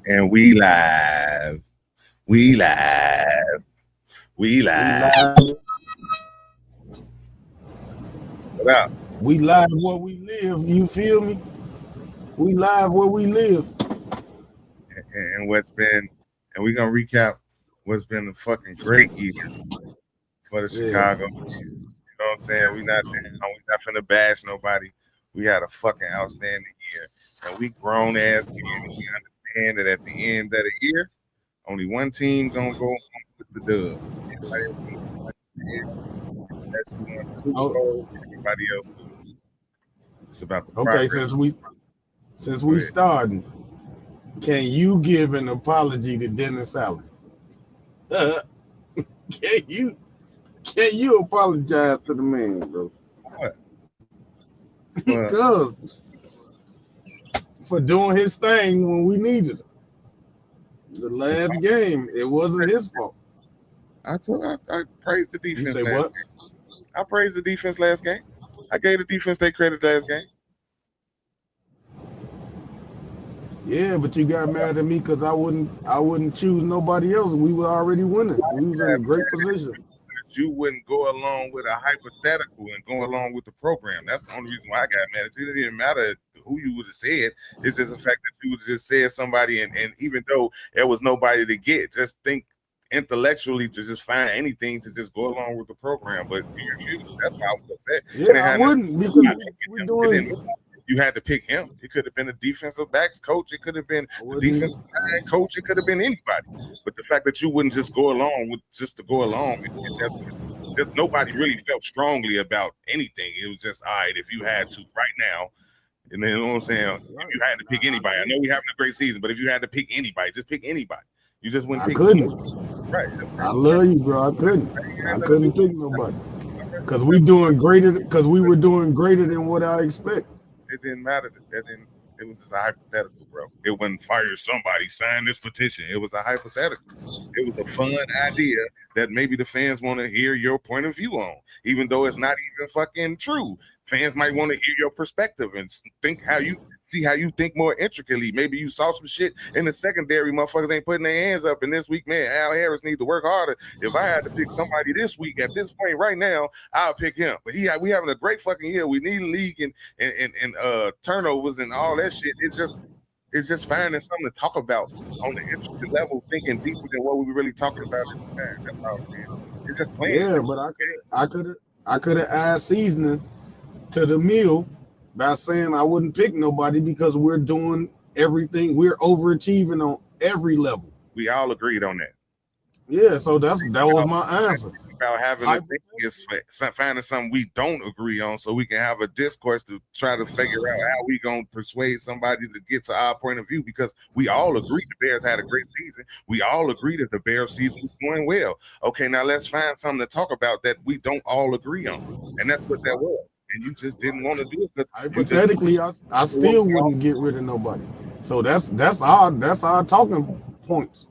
And we live. We live. We We live. live. What up? We live where we live. You feel me? We live where we live. And what's been, and we're going to recap what's been a fucking great year for the Yeah. Chicago. You know what I'm saying? We not down. We not finna bash nobody. We had a fucking outstanding year. And we grown ass men. We understand that at the end of the year, only one team going to go home with the dub. Everybody else gonna go back to the end. Unless you won the Super Oh, Bowl, everybody else lose. It's about the okay. progress. Go Since we ahead. starting, can you give an apology to Dennis Allen? can you can you apologize to the man, bro? What? For Because for doing his thing when we needed him. The last game, it wasn't his fault. I praised the You defense say last what? game. I praised the defense last game. I gave the defense their credit last game. Yeah, but you got mad at me because I wouldn't choose nobody else. We were already winning. We was in a great position. You wouldn't go along with a hypothetical and go along with the program. That's the only reason why I got mad at you. It didn't matter who you would have said. It's just the fact that you would have just said somebody, and even though there was nobody to get, just think intellectually to just find anything to just go along with the program. But you refused. That's why I was upset. Yeah, And it I had nothing wouldn't because not picking we him. It doing. didn't matter. You had to pick him. It could have been a defensive backs coach. It could have been I the wouldn't. defensive line coach. It could have been anybody. But the fact that you wouldn't just go along with just to go along, that's just nobody really felt strongly about anything. It was just all right if you had to right now. And then you know what I'm saying? If Right. you had to pick I anybody, I know couldn't. we having a great season, but if you had to pick anybody, just pick anybody. You just wouldn't I pick me. couldn't. Right. I love you, bro. I couldn't. It I had nothing to do couldn't with pick nobody because we it. doing greater. Because we were doing greater than what I expect. It didn't matter. That didn't. It was just a hypothetical, bro. It wasn't fire somebody, sign this petition. It was a hypothetical. It was a fun idea that maybe the fans want to hear your point of view on, even though it's not even fucking true. Fans might want to hear your perspective and think how you see how you think more intricately. Maybe you saw some shit in the secondary, motherfuckers ain't putting their hands up. And this week, man, Al Harris needs to work harder. If I had to pick somebody this week at this point right now, I'll pick him. But we having a great fucking year. We need a league and turnovers and all that shit. It's just finding something to talk about on the intricate level, thinking deeper than what we were really talking about at the time. That's all it is. It's just playing. Yeah, but I could have added seasoning to the meal by saying I wouldn't pick nobody because we're doing everything. We're overachieving on every level. We all agreed on that. Yeah, so that was my answer. About having a thing is Hypothetically, finding something we don't agree on so we can have a discourse to try to figure out how we gonna persuade somebody to get to our point of view because we all agree the Bears had a great season. We all agree that the Bears season was going well. Okay, now let's find something to talk about that we don't all agree on. And that's what that was. And you just didn't want to do it because you just hypothetically, I still wouldn't get rid of nobody. So that's our talking points.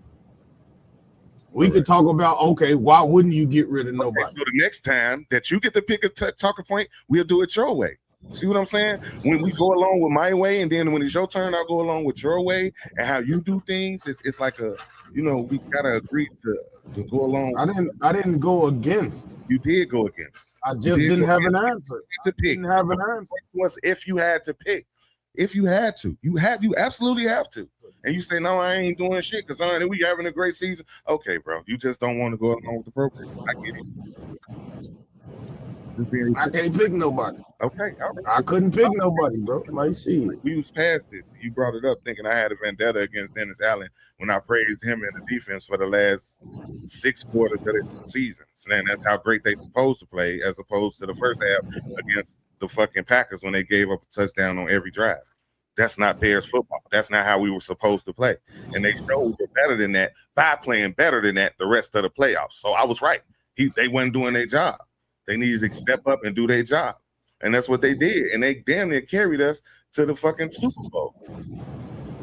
We all could right. talk about, okay, why wouldn't you get rid of Okay, nobody? so the next time that you get to pick a talking point, we'll do it your way. See what I'm saying? When we go along with my way, and then when it's your turn, I'll go along with your way, and how you do things. It's like we gotta agree to go along. I didn't go against. You did go against. I You just did didn't go have an against answer. I to pick. didn't have But an the answer. question was if you had to pick. If you had to, you absolutely have to. And you say, no, I ain't doing shit because we having a great season. Okay, bro. You just don't want to go along with the program. I get it. Just being I can't pick nobody. okay, all right. I couldn't pick nobody, bro. Like shit. We was past this. You brought it up thinking I had a vendetta against Dennis Allen when I praised him in the defense for the last 6 quarters of the season. Saying that's how great they supposed to play, as opposed to the first half against the fucking Packers when they gave up a touchdown on every drive. That's not Bears football. That's not how we were supposed to play. And they showed we're better than that by playing better than that the rest of the playoffs. So I was right. They wasn't doing their job. They needed to step up and do their job. And that's what they did. And they damn near carried us to the fucking Super Bowl.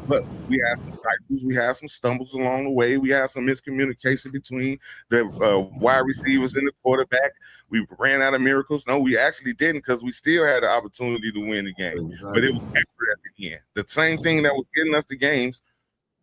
But we had some stifles, we had some stumbles along the way, we had some miscommunication between the wide receivers and the quarterback. We ran out of miracles. No, we actually didn't because we still had the opportunity to win the game. But it Exactly. was effort at the end. The same thing that was getting us the games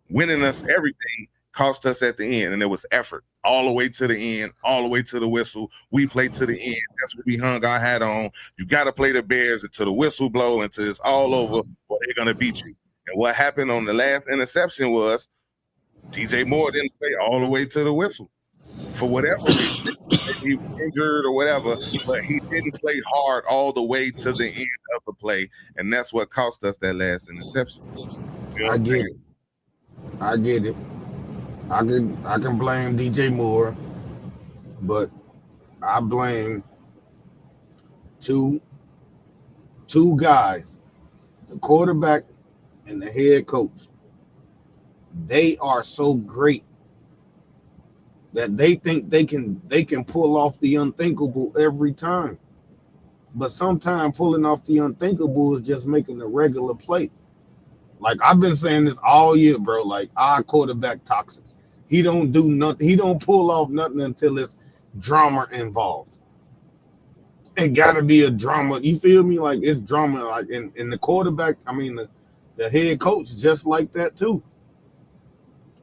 winning us everything cost us at the end, and it was effort all the way to the end, all the way to the whistle. We played to the end. That's what we hung our hat on. You got to play the Bears until the whistle blow, until it's all over, or they're gonna beat you. And what happened on the last interception was DJ Moore didn't play all the way to the whistle for whatever reason. He was injured or whatever, but he didn't play hard all the way to the end of the play, and that's what cost us that last interception. You know I get it. I get it. I can blame DJ Moore, but I blame two guys, the quarterback and the head coach. They are so great that they think they can pull off the unthinkable every time. But sometimes pulling off the unthinkable is just making a regular play. Like I've been saying this all year, bro. Like our quarterback toxic. He don't do nothing. He don't pull off nothing until it's drama involved. It gotta be a drama. You feel me? Like it's drama. Like in the quarterback, I mean the head coach just like that too.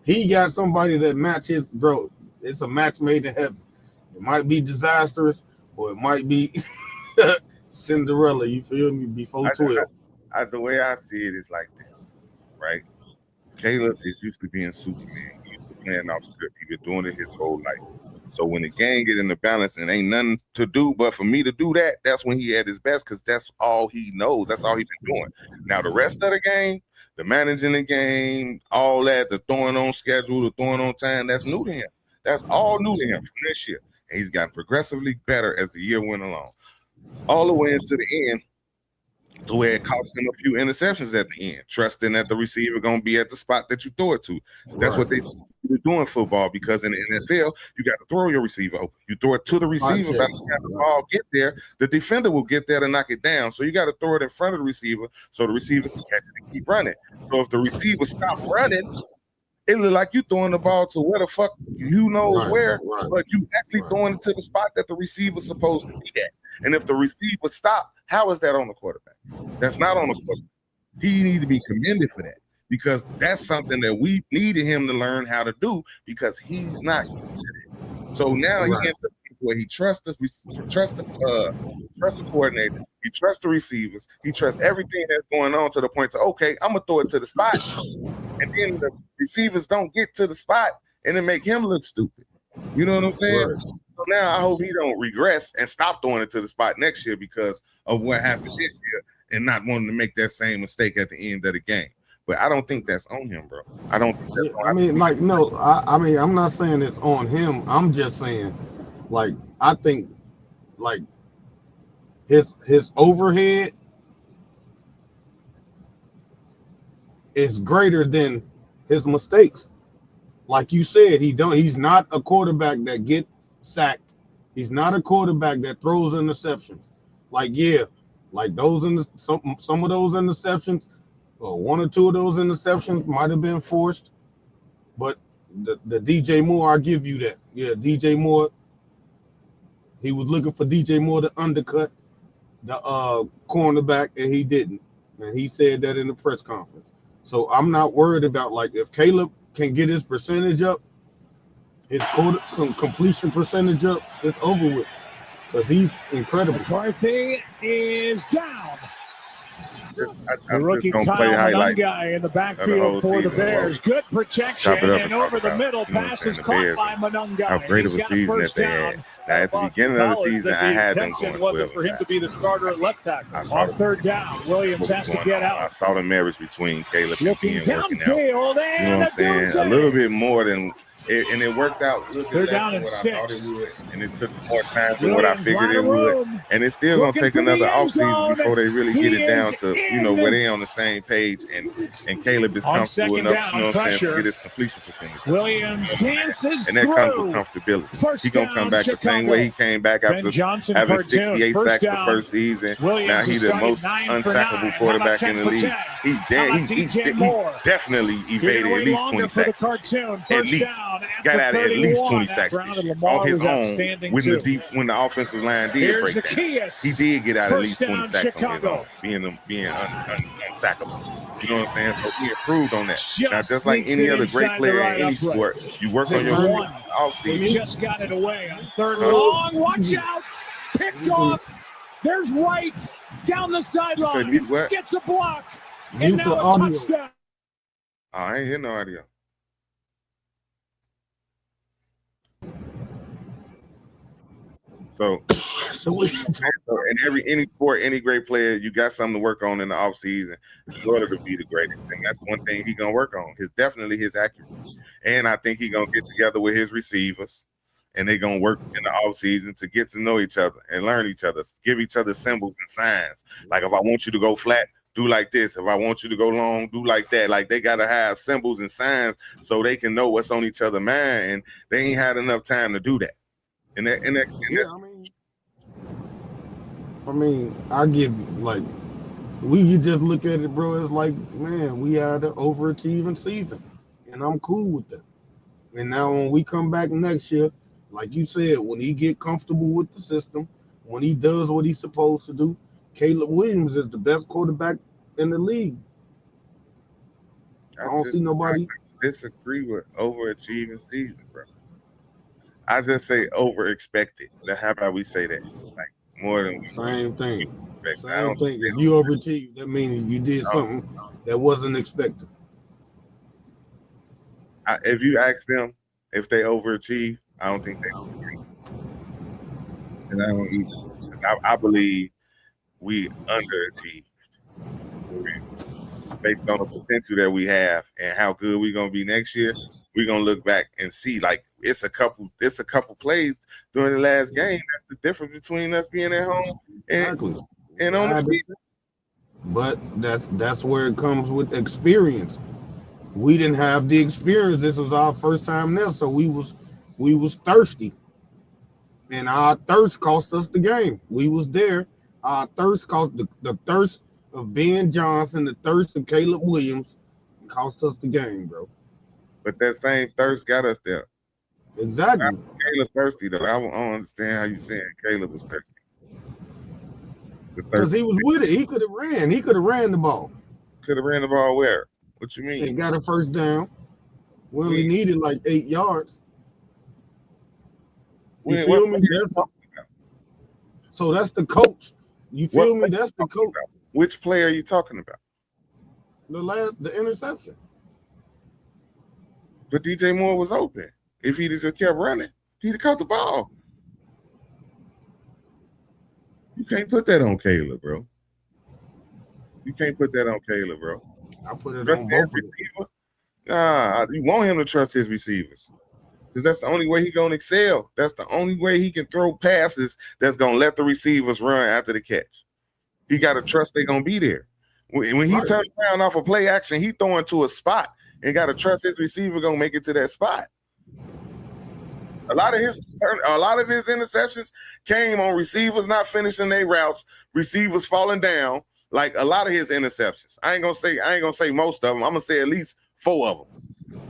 He got somebody that matches, bro. It's a match made in heaven. It might be disastrous or it might be Cinderella. You feel me? Before 12. The way I see it is like this, right? Caleb is used to being Superman. He used to playing off script. He been doing it his whole life. So when the game get in the balance and ain't nothing to do but for me to do that, that's when he at his best because that's all he knows. That's all he been doing. Now the rest of the game, the managing the game, all that, the throwing on schedule, the throwing on time, that's new to him. That's all new to him from this year. And he's gotten progressively better as the year went along. All the way into the end, to where it cost him a few interceptions at the end, trusting that the receiver going to be at the spot that you throw it to. That's what they do in football, because in the NFL, you got to throw your receiver open. You throw it to the receiver, by the time the ball get there, the defender will get there to knock it down. So you got to throw it in front of the receiver so the receiver can catch it and keep running. So if the receiver stop running, it look like you throwing the ball to where the fuck you knows where, but you actually throwing it to the spot that the receiver's supposed to be at. And if the receiver stop, how is that on the quarterback? That's not on the quarterback. He need to be commended for that, because that's something that we needed him to learn how to do, because he's not good at it. So now he gets to where he trusts the coordinator, he trusts the receivers, he trusts everything that's going on to the point to, okay, I'm gonna throw it to the spot, and then the receivers don't get to the spot and it make him look stupid. You know what I'm saying? Right. So now I hope he don't regress and stop throwing it to the spot next year because of what happened this year and not wanting to make that same mistake at the end of the game. But I don't think that's on him, bro. I don't think that's on him. I mean, I'm not saying it's on him. I'm just saying, like, I think, like, his overhead is greater than his mistakes. Like you said, he's not a quarterback that get sacked. He's not a quarterback that throws interceptions. Like, like those some of those interceptions, or one or two of those interceptions might have been forced. But the DJ Moore, I give you that. Yeah, DJ Moore, he was looking for DJ Moore to undercut the cornerback, and he didn't. And he said that in the press conference. So I'm not worried about, like, if Caleb can get his percentage up, his completion percentage up, it's over with, because he's incredible. McCarthy is down. The rookie Kyle Monunga in the backfield for the Bears. Good protection, and over the middle, pass is caught by Monunga. How great of a season that they had. Now, at the beginning of the season, I had them going 12. For him to be the starter at left tackle. On third down, Williams has to get out. I saw the marriage between Caleb and Ian working out. You know what I'm saying? A little bit more than and it worked out a little bit less down than in what I thought 6. it would, and it took more time than what I figured it would. And it's still gonna take another offseason before they really get it down to, you know, where they're on the same page, and Caleb is comfortable enough, you know what I'm saying, to get his completion percentage. Williams dances and that comes with comfortability. He's gonna come back the same way he came back after having 68 sacks the first season. Now he's the most unsackable quarterback in the league. He definitely evaded at least 20 sacks. At least got out of at least 20 sacks on his own when the offensive line did break down. He did get out at least 20 sacks on his own, being unsackable. You know what I'm saying? So he improved on that. Now, just like any other great player in any sport, you work on your offseason. He just got it away on third and long. Watch out! Picked off. There's Wright down the sideline. Gets a block. And now a touchdown. Oh, I ain't hear no audio. So in any sport, any great player, you got something to work on in the offseason in order to be the greatest. And that's one thing he's gonna work on. Definitely his accuracy. And I think he's gonna get together with his receivers and they're gonna work in the offseason to get to know each other and learn each other, give each other symbols and signs. Like if I want you to go flat, do like this. If I want you to go long, do like that. Like they gotta have symbols and signs so they can know what's on each other's mind, and they ain't had enough time to do that. I mean, I give like we could just look at it, bro. It's like, man, we had an overachieving season, and I'm cool with that. And now when we come back next year, like you said, when he get comfortable with the system, when he does what he's supposed to do, Caleb Williams is the best quarterback in the league. I don't see nobody. I disagree with overachieving season, bro. I just say over expected. How about we say that? Like more than same thing. Same thing. If you overachieved, that means you did something that wasn't expected. If you ask them if they overachieve, I don't think they agree. And I don't either. Because I believe we underachieved based on the potential that we have and how good we're gonna be next year. We're gonna look back and see like it's a couple plays during the last game. That's the difference between us being at home and on the field. But that's where it comes with experience. We didn't have the experience. This was our first time there, so we was thirsty, and our thirst cost us the game. We was there. Our thirst cost the thirst of Ben Johnson, the thirst of Caleb Williams, cost us the game, bro. But that same thirst got us there. Exactly. Caleb thirsty though. I don't understand how you saying Caleb was thirsty. Because he was with it. He could have ran. He could have ran the ball. Could have ran the ball where? What you mean? He got a first down. We only needed like 8 yards. You feel me? So that's the coach. You feel me? That's the coach. Which play are you talking about? The interception. But DJ Moore was open. If he just kept running, he'd have caught the ball. You can't put that on Caleb, bro. You can't put that on Caleb, bro. I put it on both receiver. Nah, you want him to trust his receivers. Because that's the only way he's gonna excel. That's the only way he can throw passes that's gonna let the receivers run after the catch. He gotta trust they're gonna be there. When he turns around off a play action, he throwing to a spot and gotta trust his receiver gonna make it to that spot. A lot of his interceptions came on receivers not finishing their routes, receivers falling down. Like a lot of his interceptions. I ain't gonna say most of them. I'm gonna say at least 4 of them,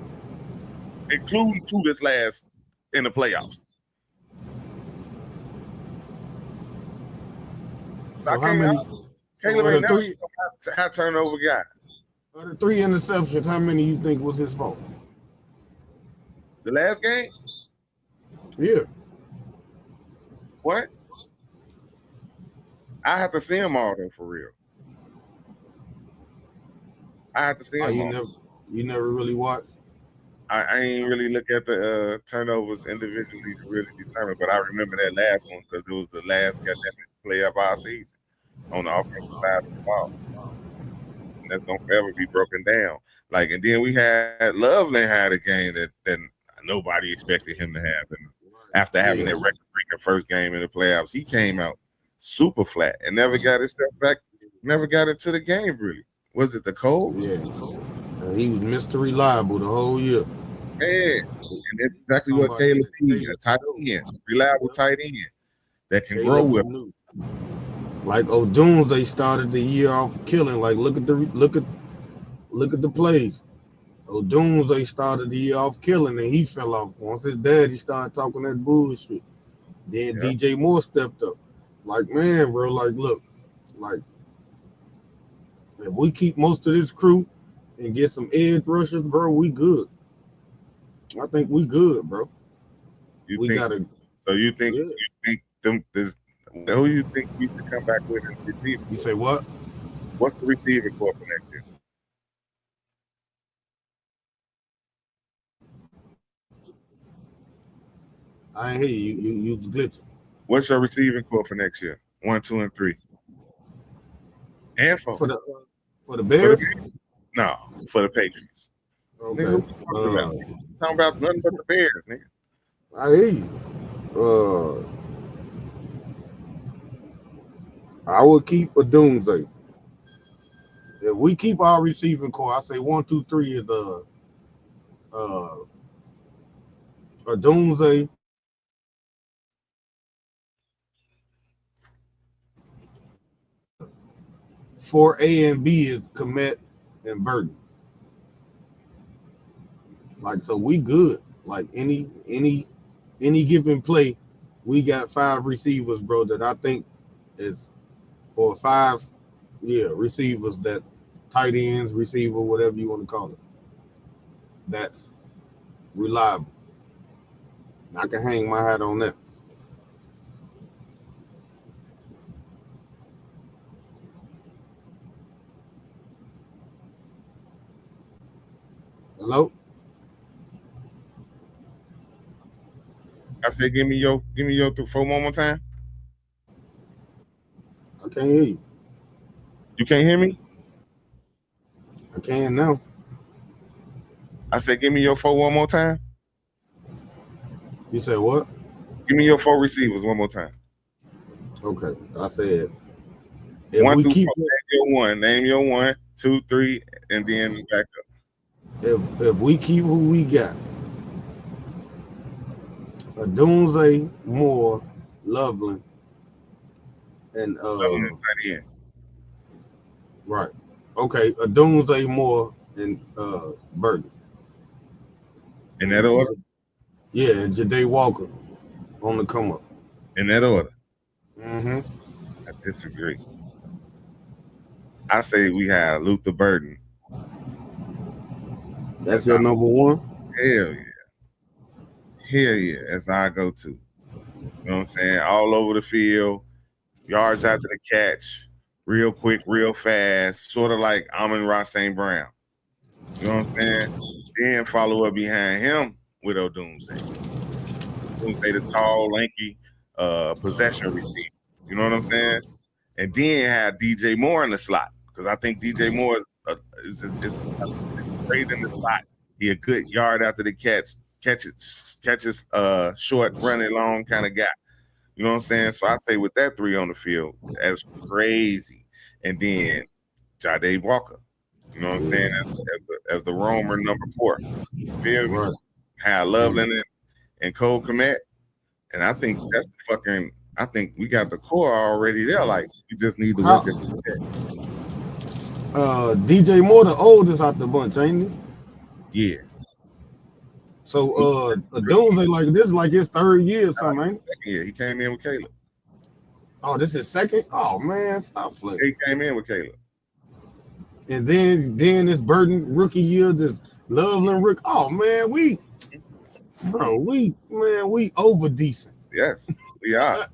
including 2 this last in the playoffs. So Caleb ain't never a turnover guy. Of the 3 interceptions, how many you think was his fault? The last game? Yeah. What? I have to see them all though, for real. I have to see them all. You never really watched? I ain't really look at the turnovers individually to really determine, but I remember that last one because it was the last play of our season on the offensive side of the ball. And that's gonna forever be broken down. Like, and then we had Loveland had a game that nobody expected him to have, and after having that record-breaking first game in the playoffs, he came out super flat and never got himself back, never got into the game really. Was it the cold? Yeah. He was Mr. Reliable the whole year. Man, and that's exactly what Caleb is, a tight end, reliable tight end that can grow with him. Like O'Doonsey started the year off killing. Like look at Look at the plays. Odunze started the year off killing, and he fell off. Once his daddy started talking that bullshit, then DJ Moore stepped up. Like, man, bro, like, look, like, if we keep most of this crew and get some edge rushers, bro, we good. I think we good, bro. You think them this who you think we should come back with as receiver? You say what? What's the receiver core for next year? I ain't hear you. You glitching. What's your receiving core for next year? 1, 2, and 3. And for the Bears? No, for the Patriots. Okay. Nigga, talking about nothing but the Bears, nigga. I hear you. I would keep Odunze. If we keep our receiving core, I say 1, 2, 3 is Odunze. For A and B is Kmet and Burton. Like, so we good. Like any given play, we got 5 receivers, bro, that I think is, or 5 receivers, that tight ends, receiver, whatever you want to call it, that's reliable. I can hang my hat on that. Hello? I said, give me your 4 one more time. I can't hear you. You can't hear me? I can now. I said, give me your 4 one more time. You said what? Give me your 4 receivers one more time. Okay, I said. 1 through 4, name your 1, 2, 3, and then back up. If we keep who we got, Odunze, Moore, Loveland, and Loveland tight end. Right. Okay, Odunze, Moore, and Burton. In that order? Yeah, and Ja'Day Walker on the come up. In that order? Mm-hmm. I disagree. I say we have Luther Burton. That's your number 1? Hell yeah. Hell yeah. That's our go-to. You know what I'm saying? All over the field, yards after the catch, real quick, real fast, sort of like Amon-Ra St. Brown. You know what I'm saying? Then follow up behind him with Odunze. Odunze, the tall, lanky, possession receiver. You know what I'm saying? And then have DJ Moore in the slot, because I think DJ Moore is great in the slot. He a good yard after the catches short, running long kind of guy. You know what I'm saying? So I say with that 3 on the field, that's crazy. And then Ja'Day Walker. You know what I'm saying? As the roamer number 4. Feel me? Right. Have Loveland and Cole Kmet. And I think that's I think we got the core already there. Like, we just need to work at that. DJ Moore, the oldest out the bunch, ain't he? Yeah. So Odunze, like, this is like his 3rd year or something, ain't it? Yeah, he came in with Caleb. Oh, this is 2nd? Oh man, stop playing. He came in with Caleb. And then this Burton rookie year, this Loveland rookie. Oh man, we over decent. Yes, we are.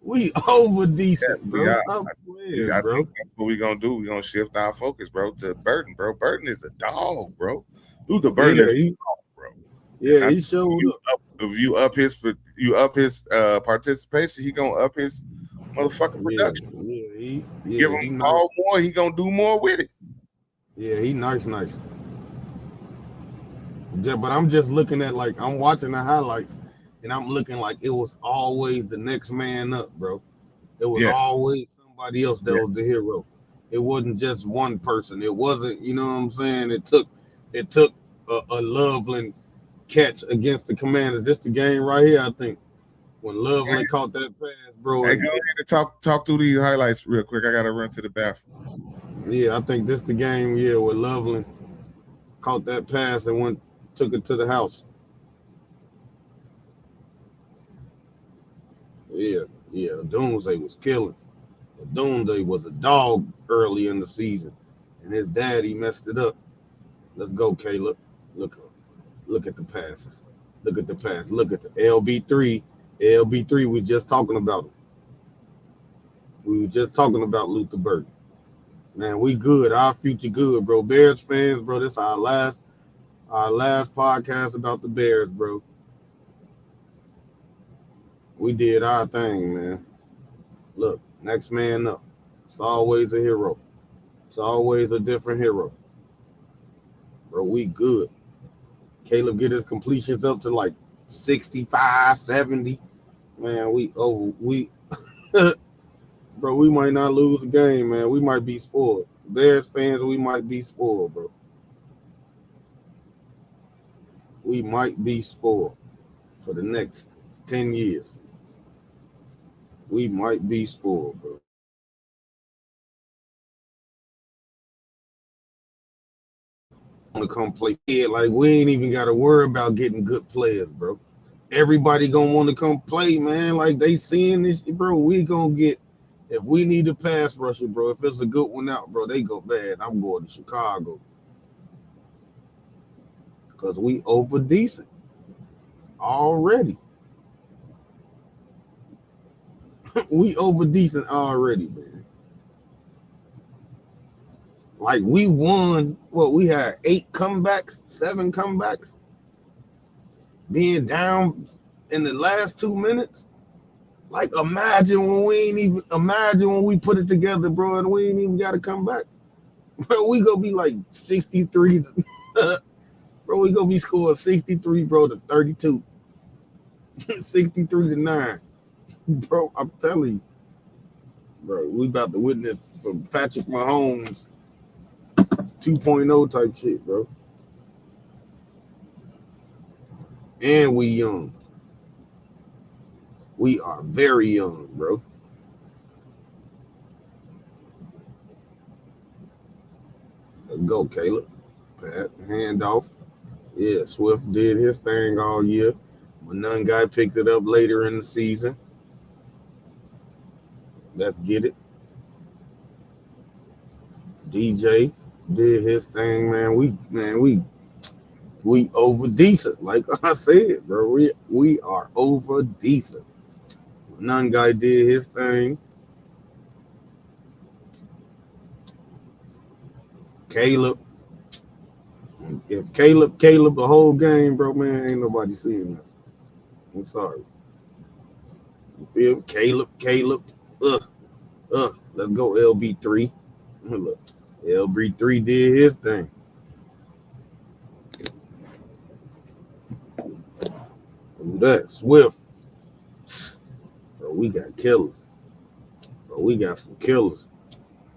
We over decent, yes, bro. Stop playing, I bro. think that's what we're gonna do. We're gonna shift our focus, bro, to Burton, bro. Burton is a dog, bro. Luther Burton is a dog, bro. Yeah, he showed up. If you up his participation, he gonna up his motherfucking production. Give him all more, he gonna do more with it. Yeah, he nice. Yeah, but I'm just looking at, like, I'm watching the highlights, and I'm looking like it was always the next man up, bro. It was always somebody else that was the hero. It wasn't just one person. It wasn't, you know what I'm saying? It took a Loveland catch against the Commanders. This the game right here, I think. When Loveland caught that pass, bro. Hey, go ahead and talk through these highlights real quick. I gotta run to the bathroom. Yeah, I think this the game, with Loveland caught that pass and took it to the house. Yeah. Doomsday was killing. Doomsday was a dog early in the season, and his daddy messed it up. Let's go, Caleb. Look at the passes. Look at the pass. Look at the LB3. LB3, we just talking about him. We were just talking about Luther Burden. Man, we good. Our future good, bro. Bears fans, bro. This is our last podcast about the Bears, bro. We did our thing, man. Look, next man up. It's always a hero. It's always a different hero. Bro, we good. Caleb get his completions up to like 65, 70. Man, bro, we might not lose the game, man. We might be spoiled. Bears fans, we might be spoiled, bro. We might be spoiled for the next 10 years. We might be spoiled, bro. To come play here, like we ain't even got to worry about getting good players, bro. Everybody gonna want to come play, man. Like they seeing this, bro. We gonna get, if we need a pass rusher, bro. If it's a good one out, bro, they go bad. I'm going to Chicago because we over decent already. We over decent already, man. Like we won, we had 8 comebacks, 7 comebacks. Being down in the last 2 minutes. Like imagine when we put it together, bro, and we ain't even gotta come back. Bro, we gonna be like 63. Bro, we gonna be scoring 63, bro, to 32. 63 to 9. Bro, I'm telling you. Bro, we about to witness some Patrick Mahomes 2.0 type shit, bro. And we young. We are very young, bro. Let's go, Caleb. Pat, handoff. Yeah, Swift did his thing all year. None guy picked it up later in the season. Let's get it. DJ did his thing, man. We over decent, like I said, bro. We are over decent. None guy did his thing. Caleb. If Caleb the whole game, bro, man, ain't nobody seeing that. I'm sorry. You feel me? Caleb. Let's go LB3. Look, LB3 did his thing. Do that. Swift. Bro, we got killers. Bro, we got some killers.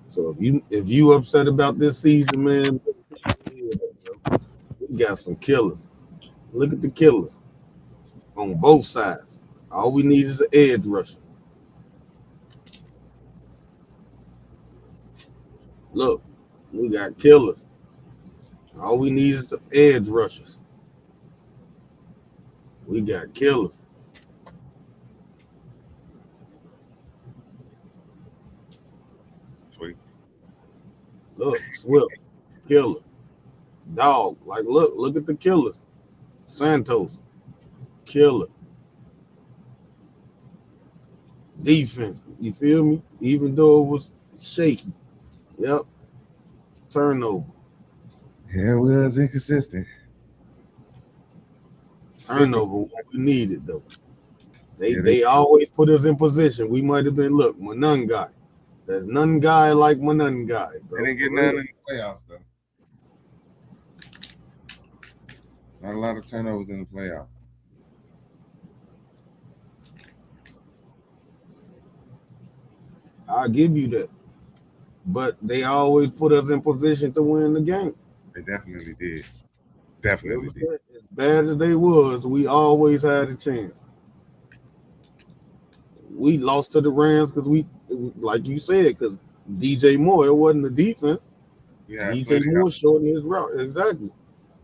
So if you upset about this season, man, we got some killers. Look at the killers on both sides. All we need is an edge rusher. Look, we got killers. All we need is some edge rushers. We got killers. Sweet. Look, Swift, killer. Dog, like look at the killers. Santos, killer. Defense, you feel me? Even though it was shaky. Yep. Turnover. Yeah, it was inconsistent. Turnover, what we needed though. They always put us in position. We might have been, look, Manun guy. There's none guy like Manun guy, bro. They didn't get none in the playoffs though. Not a lot of turnovers in the playoffs. I'll give you that. But they always put us in position to win the game. They definitely did. Definitely did. As bad as they was, we always had a chance. We lost to the Rams because we, like you said, because DJ Moore, it wasn't the defense. DJ Moore shortened his route. Exactly.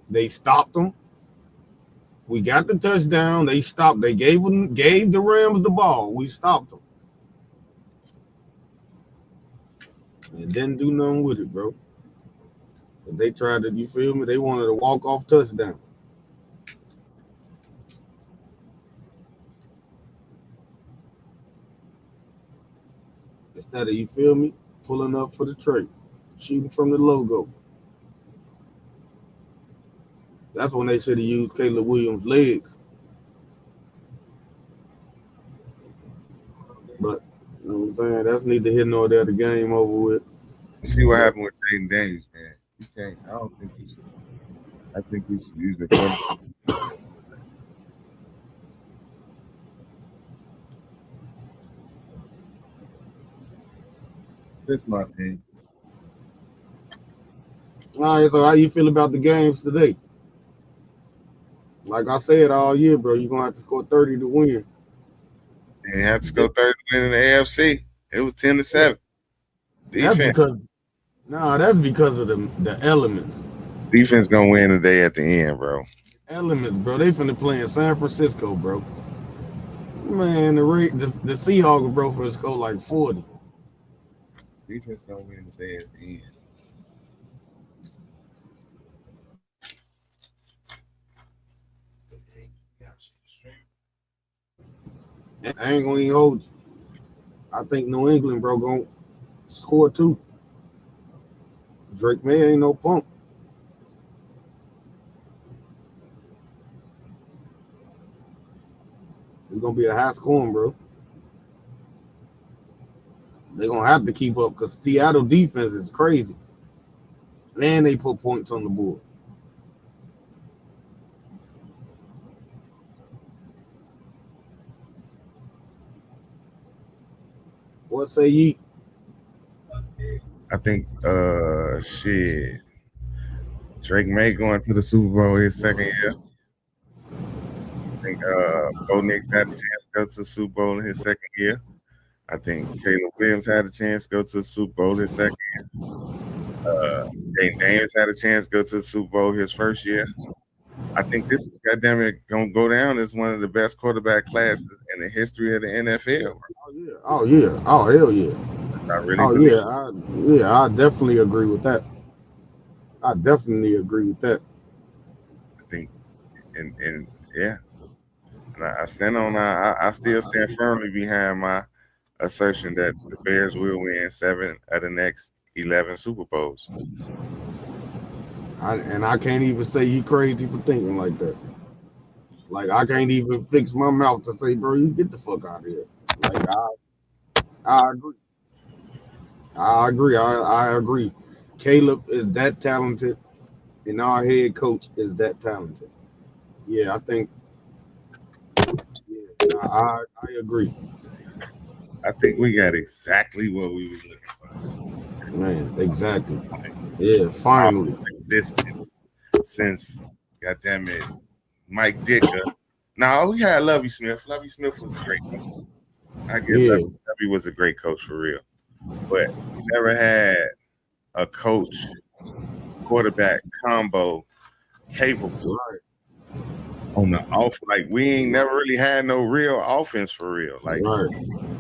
They stopped them. We got the touchdown. They stopped. They gave the Rams the ball. We stopped them. And didn't do nothing with it, bro. But they tried to, you feel me? They wanted a walk-off touchdown. Instead of, you feel me, pulling up for the trade, shooting from the logo. That's when they should have used Caleb Williams' legs. But, you know what I'm saying? That's neither here nor there. The game over with. See what happened with Jayden Daniels, man. You can't. I don't think he should. I think he should use the quarterback. That's my opinion. All right, so how you feel about the games today? Like I said all year, bro, you're going to have to score 30 to win. And you have to go 30 to win in the AFC. It was 10-7. Defense. That's because of the elements. Defense going to win today at the end, bro. Elements, bro. They finna play in San Francisco, bro. Man, the Seahawks, bro, for score like 40. Defense going to win today at the end. I ain't gonna even hold you. I think New England, bro, gonna score 2. Drake May ain't no punk. It's gonna be a high scoring, bro. They're gonna have to keep up because Seattle defense is crazy. And they put points on the board. What say ye? I think shit. Drake May going to the Super Bowl his second year. I think Bo Nix had a chance to go to the Super Bowl in his second year. I think Caleb Williams had a chance to go to the Super Bowl his second year. Jayden Daniels had a chance to go to the Super Bowl his first year. I think this goddamn gonna go down as one of the best quarterback classes in the history of the NFL. Oh yeah. Oh hell yeah. I really I definitely agree with that. I think, and yeah, and I stand on. I still stand firmly behind my assertion that the Bears will win 7 of the next 11 Super Bowls. I can't even say you crazy for thinking like that. Like I can't even fix my mouth to say, bro, you get the fuck out of here. Like I agree. I agree. Caleb is that talented, and our head coach is that talented. Yeah, I think. Yeah, I agree. I think we got exactly what we were looking for. Man, exactly. Yeah, finally. Existence since, goddamn it, Mike Ditka. Now we had Lovie Smith. Lovie Smith was a great coach. I guess Lovie was a great coach for real, but we never had a coach quarterback combo capable on the off. Like we ain't never really had no real offense for real. Like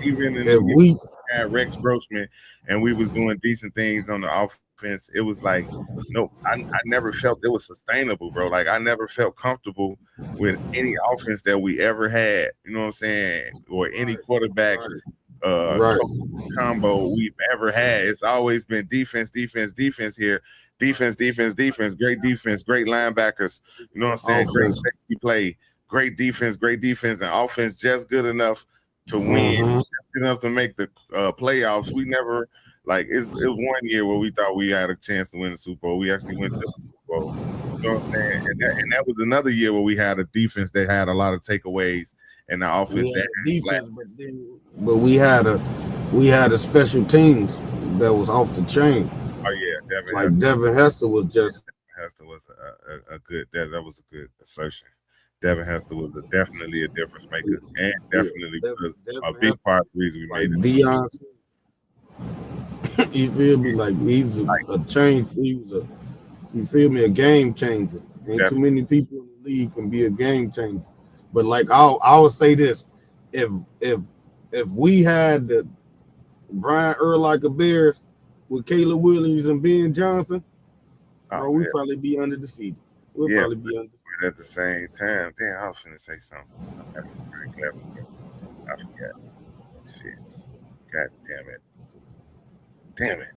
even in we had Rex Grossman and we was doing decent things on the offense. It was like, no, I never felt it was sustainable, bro. Like I never felt comfortable with any offense that we ever had. You know what I'm saying? Or any quarterback combo we've ever had. It's always been defense here. Defense, great defense, great linebackers. You know what I'm saying? Great safety play, great defense, and offense just good enough to win, just good enough to make the playoffs. We never it was one year where we thought we had a chance to win the Super Bowl. We actually went to the Super Bowl. You know what I'm saying? And that was another year where we had a defense that had a lot of takeaways and the offense that had defense, but we had a special teams that was off the chain. Oh yeah, Devin Hester was just. Hester was a good. That was a good assertion. Devin Hester was definitely a difference maker, and definitely was a big part of the reason we made it. Beyonce. You feel me? Like he's a change. He was you feel me? A game changer. Ain't too many people in the league can be a game changer. But like I would say this, if we had the Brian Urlacher Bears with Caleb Williams and Ben Johnson, bro, we'd probably be undefeated. We'll probably be undefeated. But at the same time, damn, I was finna say something. That was pretty clever. I forgot. Shit. God damn it. Damn it.